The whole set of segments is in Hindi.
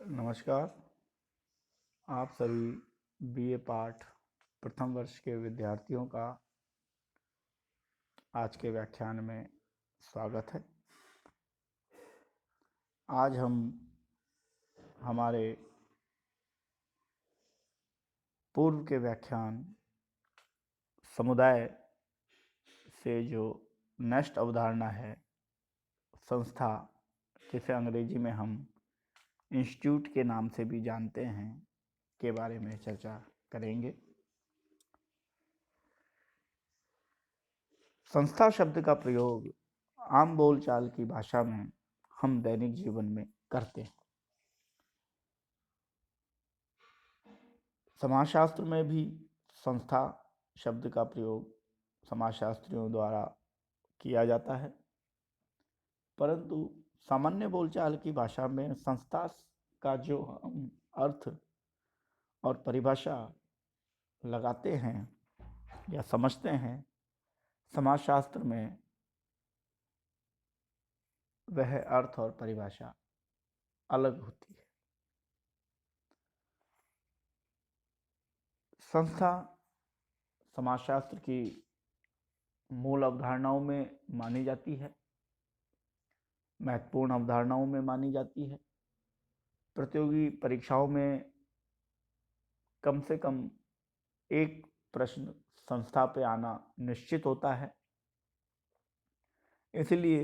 नमस्कार। आप सभी बीए पाठ प्रथम वर्ष के विद्यार्थियों का आज के व्याख्यान में स्वागत है। आज हम हमारे पूर्व के व्याख्यान समुदाय से जो नेक्स्ट अवधारणा है, संस्था, जिसे अंग्रेजी में हम इंस्टीट्यूट के नाम से भी जानते हैं, के बारे में चर्चा करेंगे। संस्था शब्द का प्रयोग आम बोलचाल की भाषा में हम दैनिक जीवन में करते हैं। समाजशास्त्र में भी संस्था शब्द का प्रयोग समाजशास्त्रियों द्वारा किया जाता है, परंतु सामान्य बोलचाल की भाषा में संस्था का जो हम अर्थ और परिभाषा लगाते हैं या समझते हैं, समाजशास्त्र में वह अर्थ और परिभाषा अलग होती है। संस्था समाजशास्त्र की मूल अवधारणाओं में मानी जाती है, महत्वपूर्ण अवधारणाओं में मानी जाती है। प्रतियोगी परीक्षाओं में कम से कम एक प्रश्न संस्था पे आना निश्चित होता है। इसलिए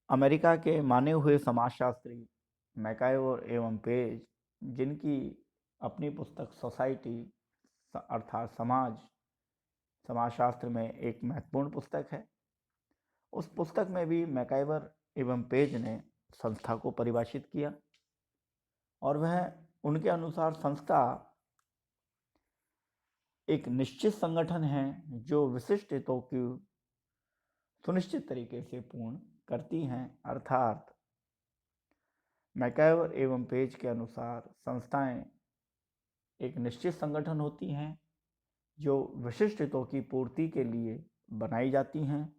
अमेरिका के माने हुए समाजशास्त्री मैकाइवर एवं पेज, जिनकी अपनी पुस्तक सोसाइटी अर्थात समाजशास्त्र में एक महत्वपूर्ण पुस्तक है, उस पुस्तक में भी मैकाइवर एवं पेज ने संस्था को परिभाषित किया और वह उनके अनुसार संस्था एक निश्चित संगठन है जो विशिष्ट हितों की सुनिश्चित तरीके से पूर्ण करती हैं। अर्थात मैकाइवर एवं पेज के अनुसार संस्थाएं एक निश्चित संगठन होती हैं जो विशिष्ट हितों की पूर्ति के लिए बनाई जाती हैं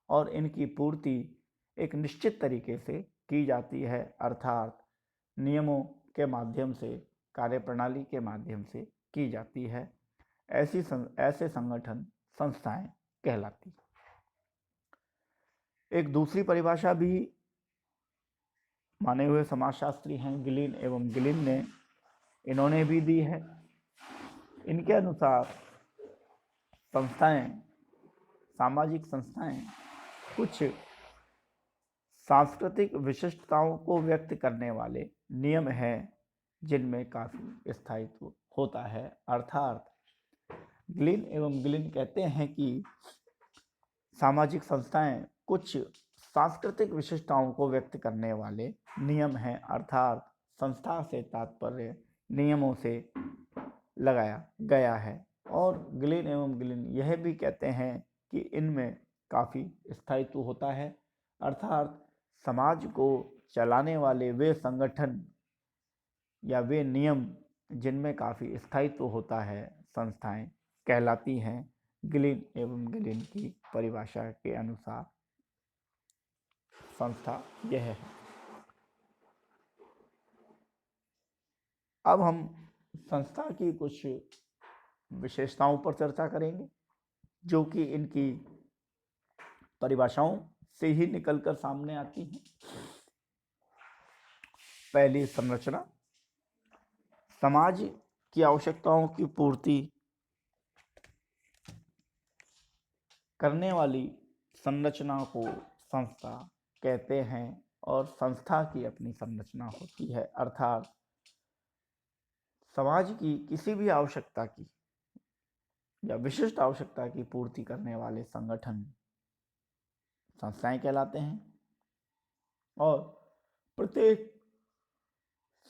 और इनकी पूर्ति एक निश्चित तरीके से की जाती है, अर्थात नियमों के माध्यम से, कार्यप्रणाली के माध्यम से की जाती है। ऐसे संगठन संस्थाएं कहलाती हैं। एक दूसरी परिभाषा भी माने हुए समाजशास्त्री हैं गिलिन एवं गिलिन ने इन्होंने भी दी है। इनके अनुसार संस्थाएं, सामाजिक संस्थाएं कुछ सांस्कृतिक विशिष्टताओं को व्यक्त करने वाले नियम हैं जिनमें काफी स्थायित्व होता है। अर्थात गिलिन एवं गिलिन कहते हैं कि सामाजिक संस्थाएं कुछ सांस्कृतिक विशिष्टताओं को व्यक्त करने वाले नियम हैं, अर्थात संस्था से तात्पर्य नियमों से लगाया गया है। और गिलिन एवं गिलिन यह भी कहते हैं कि इनमें काफ़ी स्थायित्व होता है, अर्थात समाज को चलाने वाले वे संगठन या वे नियम जिनमें काफ़ी स्थायित्व होता है, संस्थाएं कहलाती हैं। गिलिन एवं गिलिन की परिभाषा के अनुसार संस्था यह है। अब हम संस्था की कुछ विशेषताओं पर चर्चा करेंगे जो कि इनकी परिभाषाओं से ही निकलकर सामने आती हैं। पहली, संरचना। समाज की आवश्यकताओं की पूर्ति करने वाली संरचना को संस्था कहते हैं और संस्था की अपनी संरचना होती है, अर्थात समाज की किसी भी आवश्यकता की या विशिष्ट आवश्यकता की पूर्ति करने वाले संगठन संस्थाएं कहलाते हैं। और प्रत्येक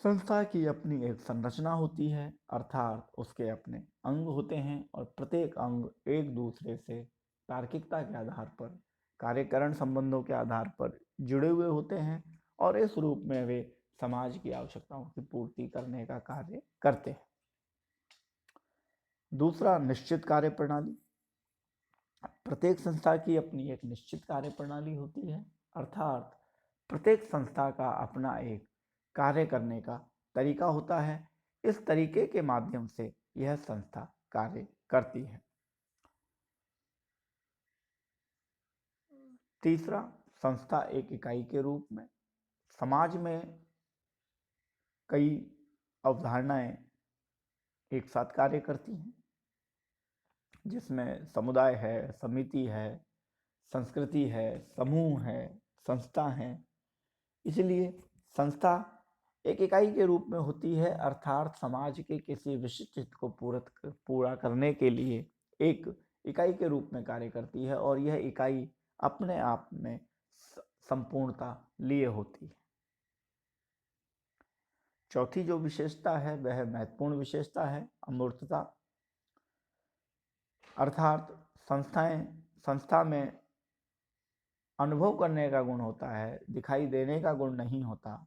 संस्था की अपनी एक संरचना होती है, अर्थात उसके अपने अंग होते हैं और प्रत्येक अंग एक दूसरे से तार्किकता के आधार पर, कार्यकरण संबंधों के आधार पर जुड़े हुए होते हैं और इस रूप में वे समाज की आवश्यकताओं की पूर्ति करने का कार्य करते हैं। दूसरा, निश्चित कार्य प्रणाली। प्रत्येक संस्था की अपनी एक निश्चित कार्य प्रणाली होती है, अर्थात प्रत्येक संस्था का अपना एक कार्य करने का तरीका होता है। इस तरीके के माध्यम से यह संस्था कार्य करती है। तीसरा, संस्था एक इकाई के रूप में समाज में कई अवधारणाएं एक साथ कार्य करती हैं, जिसमें समुदाय है, समिति है, संस्कृति है, समूह है, संस्था है। इसलिए संस्था एक इकाई के रूप में होती है, अर्थात समाज के किसी विशिष्ट हित को पूरा करने के लिए एक इकाई के रूप में कार्य करती है, और यह इकाई अपने आप में संपूर्णता लिए होती है। चौथी जो विशेषता है वह महत्वपूर्ण विशेषता है, अमूर्तता। अर्थात संस्था में अनुभव करने का गुण होता है, दिखाई देने का गुण नहीं होता।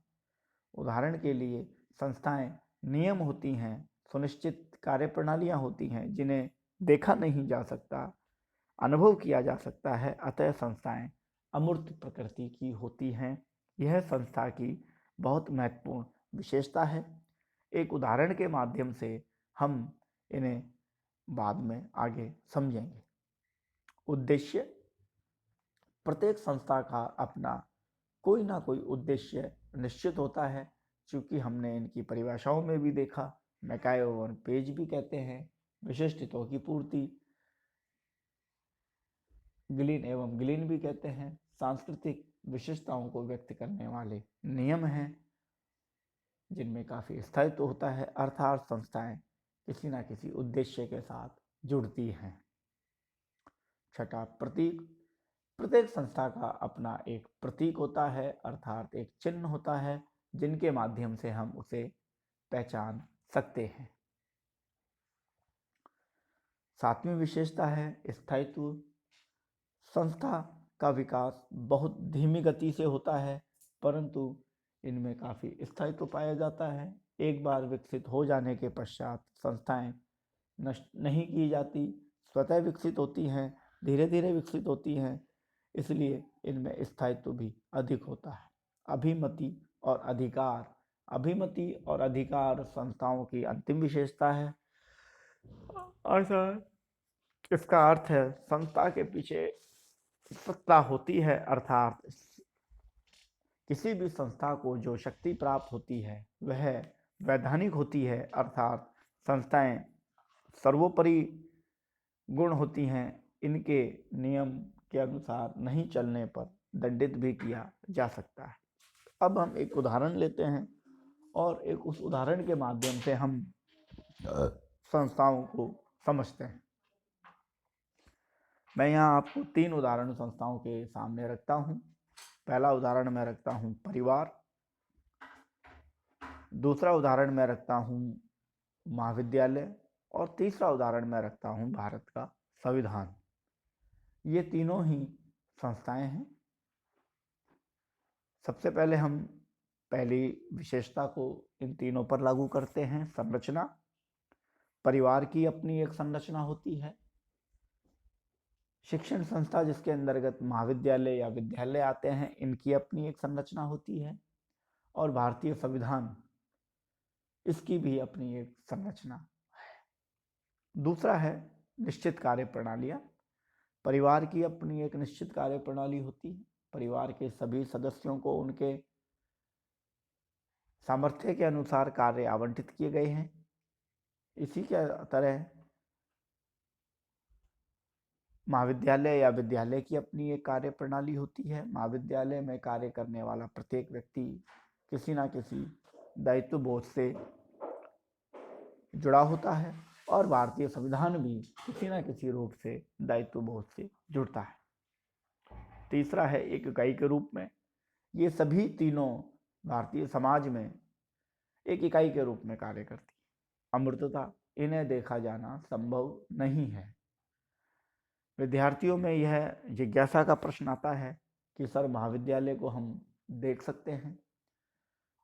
उदाहरण के लिए संस्थाएं नियम होती हैं, सुनिश्चित कार्यप्रणालियां होती हैं जिन्हें देखा नहीं जा सकता, अनुभव किया जा सकता है। अतः संस्थाएं अमूर्त प्रकृति की होती हैं। यह संस्था की बहुत महत्वपूर्ण विशेषता है। एक उदाहरण के माध्यम से हम इन्हें बाद में आगे समझेंगे। उद्देश्य, प्रत्येक संस्था का अपना कोई ना कोई उद्देश्य निश्चित होता है। चूंकि हमने इनकी परिभाषाओं में भी देखा, मैकाय और पेज भी कहते हैं विशिष्ट हितों की पूर्ति, गिलिन एवं गिलिन भी कहते हैं सांस्कृतिक विशेषताओं को व्यक्त करने वाले नियम हैं जिनमें काफी स्थायित्व होता है। अर्थात संस्थाएं किसी ना किसी उद्देश्य के साथ जुड़ती हैं। छठा, प्रतीक। प्रत्येक संस्था का अपना एक प्रतीक होता है, अर्थात एक चिन्ह होता है जिनके माध्यम से हम उसे पहचान सकते हैं। सातवीं विशेषता है स्थायित्व। संस्था का विकास बहुत धीमी गति से होता है, परंतु इनमें काफी स्थायित्व पाया जाता है। एक बार विकसित हो जाने के पश्चात संस्थाएं नष्ट नहीं की जाती, स्वतः विकसित होती हैं, धीरे धीरे विकसित होती हैं, इसलिए इनमें स्थायित्व भी अधिक होता है। अभिमति और अधिकार। अभिमति और अधिकार संस्थाओं की अंतिम विशेषता है। अर्थात इसका अर्थ है संस्था के पीछे सत्ता होती है, अर्थात किसी भी संस्था को जो शक्ति प्राप्त होती है वह वैधानिक होती है, अर्थात संस्थाएं सर्वोपरि गुण होती हैं। इनके नियम के अनुसार नहीं चलने पर दंडित भी किया जा सकता है। अब हम एक उदाहरण लेते हैं और उस उदाहरण के माध्यम से हम संस्थाओं को समझते हैं। मैं यहाँ आपको 3 उदाहरण संस्थाओं के सामने रखता हूँ। पहला उदाहरण मैं रखता हूँ परिवार, दूसरा उदाहरण मैं रखता हूँ महाविद्यालय, और तीसरा उदाहरण मैं रखता हूँ भारत का संविधान। ये तीनों ही संस्थाएं हैं। सबसे पहले हम पहली विशेषता को इन तीनों पर लागू करते हैं, संरचना। परिवार की अपनी एक संरचना होती है। शिक्षण संस्था जिसके अंतर्गत महाविद्यालय या विद्यालय आते हैं, इनकी अपनी एक संरचना होती है। और भारतीय संविधान, इसकी भी अपनी एक संरचना है। दूसरा है निश्चित कार्य प्रणालियां। परिवार की अपनी एक निश्चित कार्य प्रणाली होती है। परिवार के सभी सदस्यों को उनके सामर्थ्य के अनुसार कार्य आवंटित किए गए हैं। इसी के तरह महाविद्यालय या विद्यालय की अपनी एक कार्य प्रणाली होती है। महाविद्यालय में कार्य करने वाला प्रत्येक व्यक्ति किसी न किसी दायित्व बोध से जुड़ा होता है, और भारतीय संविधान भी किसी न किसी रूप से दायित्व बोध से जुड़ता है। तीसरा है एक इकाई के रूप में। ये सभी तीनों भारतीय समाज में एक इकाई के रूप में कार्य करती है। अमूर्तता, इन्हें देखा जाना संभव नहीं है। विद्यार्थियों में यह जिज्ञासा का प्रश्न आता है कि सर महाविद्यालय को हम देख सकते हैं,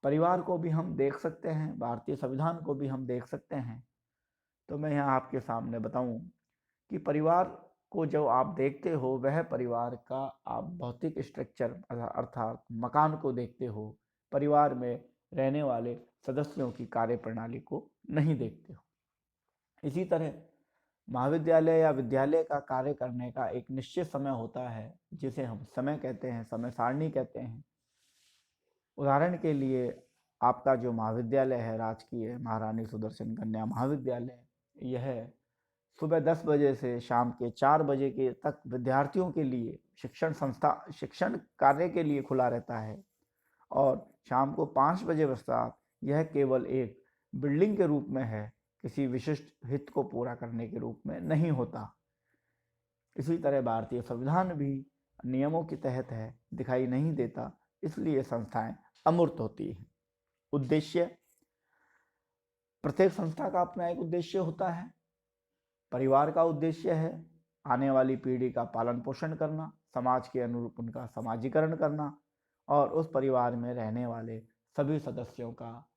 परिवार को भी हम देख सकते हैं, भारतीय संविधान को भी हम देख सकते हैं। तो मैं यहाँ आपके सामने बताऊं कि परिवार को जो आप देखते हो वह परिवार का आप भौतिक स्ट्रक्चर अर्थात मकान को देखते हो। परिवार में रहने वाले सदस्यों की कार्यप्रणाली को नहीं देखते हो। इसी तरह महाविद्यालय या विद्यालय का कार्य करने का एक निश्चित समय होता है, जिसे हम समय कहते हैं, समय सारणी कहते हैं। उदाहरण के लिए आपका जो महाविद्यालय है, राजकीय महारानी सुदर्शन कन्या महाविद्यालय, यह सुबह 10 बजे से शाम के 4 बजे के तक विद्यार्थियों के लिए शिक्षण कार्य के लिए खुला रहता है, और शाम को 5 बजे पश्चात यह केवल एक बिल्डिंग के रूप में है, किसी विशिष्ट हित को पूरा करने के रूप में नहीं होता। इसी तरह भारतीय संविधान भी नियमों के तहत है, दिखाई नहीं देता, इसलिए संस्थाएं अमूर्त होती हैं। उद्देश्य, प्रत्येक संस्था का अपना एक उद्देश्य होता है। परिवार का उद्देश्य है आने वाली पीढ़ी का पालन पोषण करना, समाज के अनुरूप उनका समाजीकरण करना और उस परिवार में रहने वाले सभी सदस्यों का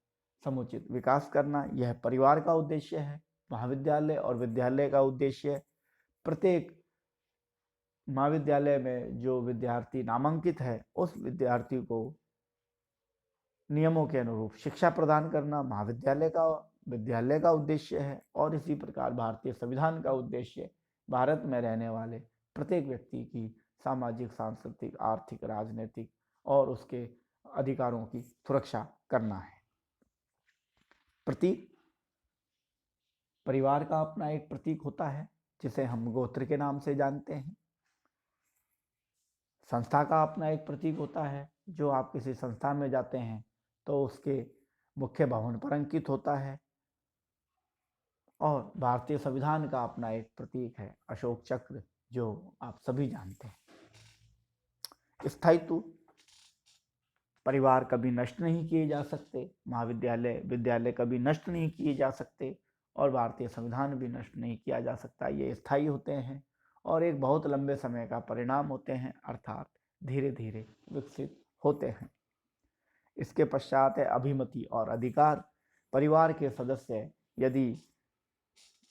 समुचित विकास करना। यह परिवार का उद्देश्य है। महाविद्यालय और विद्यालय का उद्देश्य, प्रत्येक महाविद्यालय में जो विद्यार्थी नामांकित है उस विद्यार्थी को नियमों के अनुरूप शिक्षा प्रदान करना विद्यालय का उद्देश्य है। और इसी प्रकार भारतीय संविधान का उद्देश्य भारत में रहने वाले प्रत्येक व्यक्ति की सामाजिक, सांस्कृतिक, आर्थिक, राजनीतिक और उसके अधिकारों की सुरक्षा करना है। प्रतीक, परिवार का अपना एक प्रतीक होता है जिसे हम गोत्र के नाम से जानते हैं। संस्था का अपना एक प्रतीक होता है, जो आप किसी संस्था में जाते हैं तो उसके मुख्य भवन पर अंकित होता है। और भारतीय संविधान का अपना एक प्रतीक है, अशोक चक्र, जो आप सभी जानते हैं। स्थायित्व, परिवार कभी नष्ट नहीं किए जा सकते, महाविद्यालय, विद्यालय कभी नष्ट नहीं किए जा सकते और भारतीय संविधान भी नष्ट नहीं किया जा सकता। ये स्थायी होते हैं और एक बहुत लंबे समय का परिणाम होते हैं, अर्थात धीरे धीरे विकसित होते हैं। इसके पश्चात है अभिमति और अधिकार। परिवार के सदस्य यदि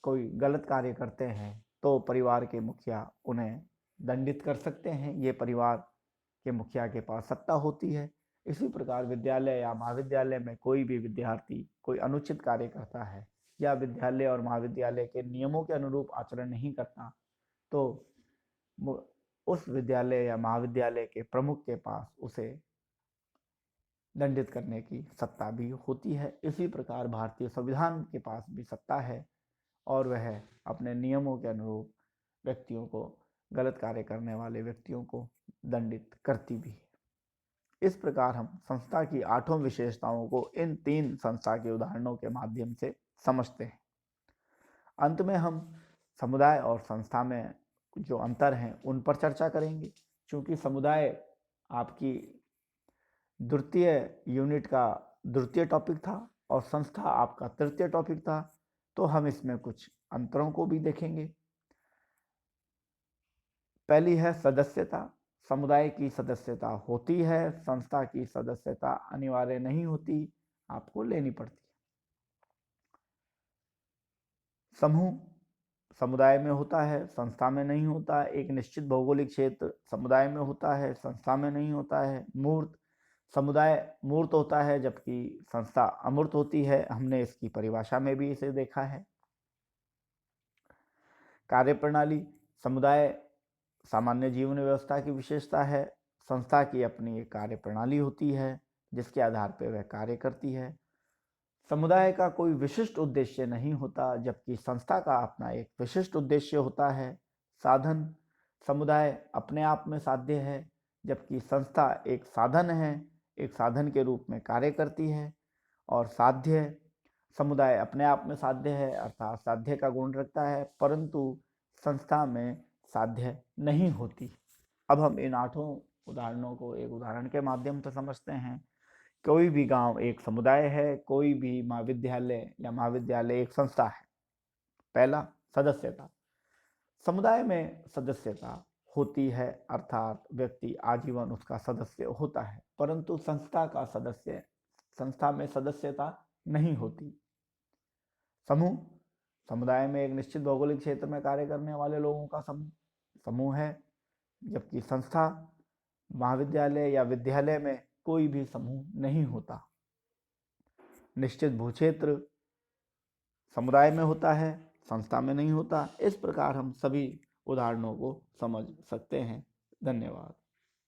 कोई गलत कार्य करते हैं तो परिवार के मुखिया उन्हें दंडित कर सकते हैं। ये परिवार के मुखिया के पास सत्ता होती है। इसी प्रकार विद्यालय या महाविद्यालय में कोई भी विद्यार्थी कोई अनुचित कार्य करता है या विद्यालय और महाविद्यालय के नियमों के अनुरूप आचरण नहीं करता, तो उस विद्यालय या महाविद्यालय के प्रमुख के पास उसे दंडित करने की सत्ता भी होती है। इसी प्रकार भारतीय संविधान के पास भी सत्ता है और वह अपने नियमों के अनुरूप व्यक्तियों को, गलत कार्य करने वाले व्यक्तियों को दंडित करती भी है। इस प्रकार हम संस्था की 8 विशेषताओं को इन 3 संस्था के उदाहरणों के माध्यम से समझते हैं। अंत में हम समुदाय और संस्था में जो अंतर हैं उन पर चर्चा करेंगे। चूंकि समुदाय आपकी द्वितीय यूनिट का द्वितीय टॉपिक था और संस्था आपका तृतीय टॉपिक था, तो हम इसमें कुछ अंतरों को भी देखेंगे। पहली है सदस्यता। समुदाय की सदस्यता होती है, संस्था की सदस्यता अनिवार्य नहीं होती, आपको लेनी पड़ती है। समूह समुदाय में होता है, संस्था में नहीं होता। एक निश्चित भौगोलिक क्षेत्र समुदाय में होता है, संस्था में नहीं होता है। मूर्त, समुदाय मूर्त होता है जबकि संस्था अमूर्त होती है। हमने इसकी परिभाषा में भी इसे देखा है। कार्यप्रणाली, समुदाय सामान्य जीवन व्यवस्था की विशेषता है, संस्था की अपनी एक कार्यप्रणाली होती है जिसके आधार पर वह कार्य करती है। समुदाय का कोई विशिष्ट उद्देश्य नहीं होता जबकि संस्था का अपना एक विशिष्ट उद्देश्य होता है। साधन, समुदाय अपने आप में साध्य है जबकि संस्था एक साधन है, एक साधन के रूप में कार्य करती है। और साध्य, समुदाय अपने आप में साध्य है अर्थात साध्य का गुण रखता है, परंतु संस्था में साध्य नहीं होती। अब हम इन 8 उदाहरणों को एक उदाहरण के माध्यम से समझते हैं। कोई भी गांव एक समुदाय है, कोई भी महाविद्यालय या महाविद्यालय एक संस्था है। पहला, सदस्यता। समुदाय में सदस्यता होती है अर्थात व्यक्ति आजीवन उसका सदस्य होता है, परंतु संस्था में सदस्यता नहीं होती। समूह, समुदाय में एक निश्चित भौगोलिक क्षेत्र में कार्य करने वाले लोगों का समूह है, जबकि संस्था, महाविद्यालय या विद्यालय में कोई भी समूह नहीं होता। निश्चित भूक्षेत्र समुदाय में होता है, संस्था में नहीं होता। इस प्रकार हम सभी उदाहरणों को समझ सकते हैं। धन्यवाद।